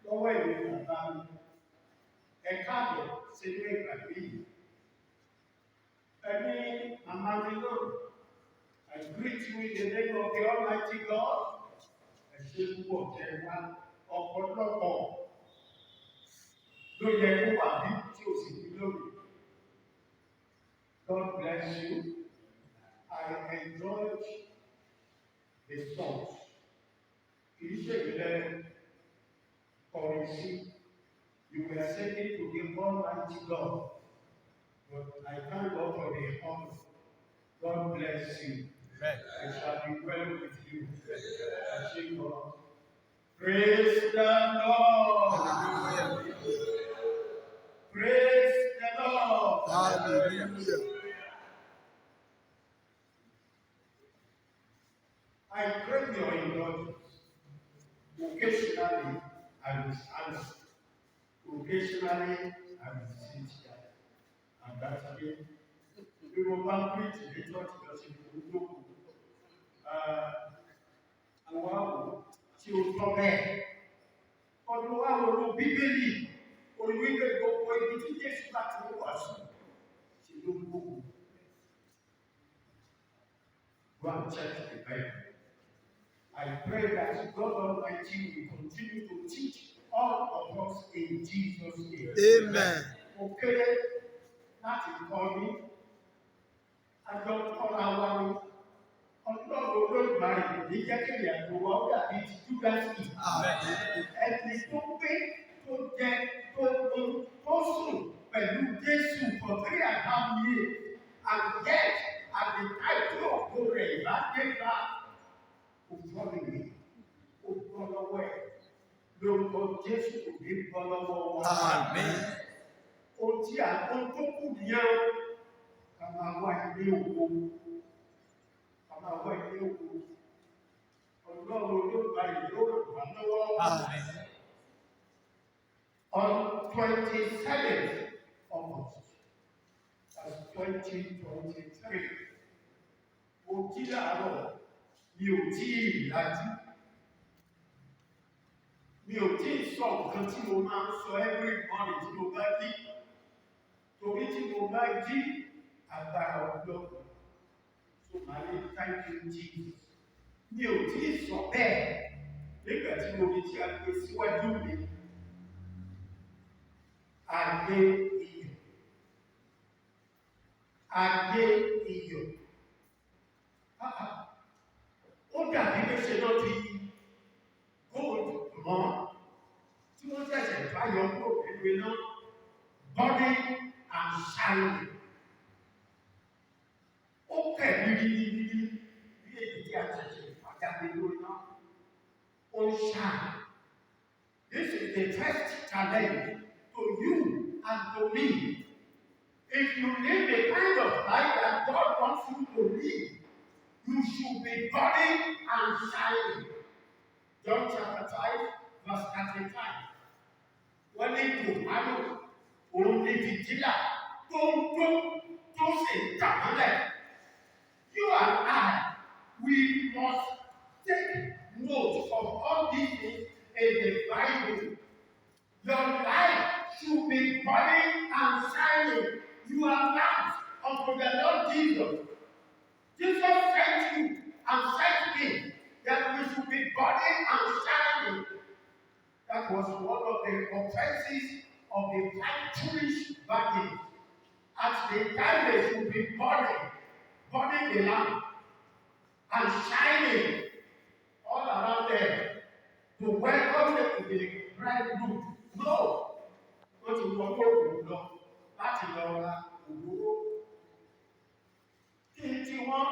lọ́wọ́ ìwé bàbá mi. Ẹ káàbọ̀ sínú ìgbàgbé yìí. Ẹni màmá mi lónìí. I greet you in the name of the Almighty God. Ẹ ṣe púpọ̀ jẹ́ wá ọ̀pọ̀lọpọ̀ ló yẹ kó wà bí tí o sì ní lórí. God bless you. I enjoyed the songs. Kì í ṣe ìlẹ̀ ọ̀rẹ́ sí. You were singing to the Almighty God. But I thank God for the honor. God bless you. Amen. It shall be well with you. God. Praise the Lord. Hallelujah. Praise the Lord. Hallelujah. I pray your indulgence. Occasionally, I will stand. Occasionally, I will sit down. And that's it. We will preach the church because it will go. Tí o tọ́ bẹ́ẹ̀. Ọdún wa wo ló Bíbélì? Olùwíwé gbogbo ibi tí Jésù bá ti ń wàásù. Ṣé ló ń gbogbo? Go and check the Bible. I pray that God Almighty will continue to teach all of us in Jesus' name. Amen. Okay, láti kọ́ ní. Àjọ kọ́ra wa ní. Ọlọ́run Olódùmarè ní jẹ́ kí ìyàtọ̀ wa ó dàbí ti Júdásì. Ẹni tó gbé tó jẹ tó mú tó sùn pẹ̀lú Jésù for 3.5 years and yet at the time tí òkú rẹ̀ ìbá dé bá òjò nìyí ó gbọ́ lọ́wọ́ ẹ̀ lórúkọ Jésù kò ní gbọ́ lọ́wọ́ wa. Ohun tí àwọn tó kù nìyẹn ká máa wá ilé òkú. Ọlọ́run Olódùmarè yóò ràn wá lọ́wọ́. On 27th August, that's 2023, mo jí láàárọ̀, mi ò tí ì lajú. Mi ò tí ì sọ nǹkan tí mo máa ń sọ every morning tí mo bá jí. Torí tí mo bá jí, agbára Ọlọ́run. So, my name, thank you, Jesus. Mi ò tí ì sọ bẹ́ẹ̀ nígbà tí mo rí tí a gbé síwájú mi. Adé iyọ̀. Adé iyọ̀. Ó dàbí pé ṣe náà ti góòlù mọ́ tí wọ́n ṣẹ̀ṣẹ̀ bá yọ kúrò nínú iná. Burning and shining. Ó kẹ̀lú yíyí bí èyí tí a ṣẹ̀ṣẹ̀ pàjáde lórí náà. Ó shine. This is the first challenge to you and to me. If you live the kind of life that God wants you to live, you should be burning and shining. John chapter 5, verse 35. Wọ́n ní Tòmánù, òun ní fìtílà tó ń tó sì ń tàmọ́lẹ̀. You and I, we must take note of all these things in the Bible. Your life should be burning and shining. You are lamps unto the Lord Jesus. Jesus sent you and sent me that we should be burning and shining. That was one of the offenses of the 5 foolish virgins. At the time they should be burning the lamp and shining all around them to welcome them to the bridegroom. No, wọ́n ti wọ́n tó kù lọ láti lọ ra òwúrò. Kí tí wọ́n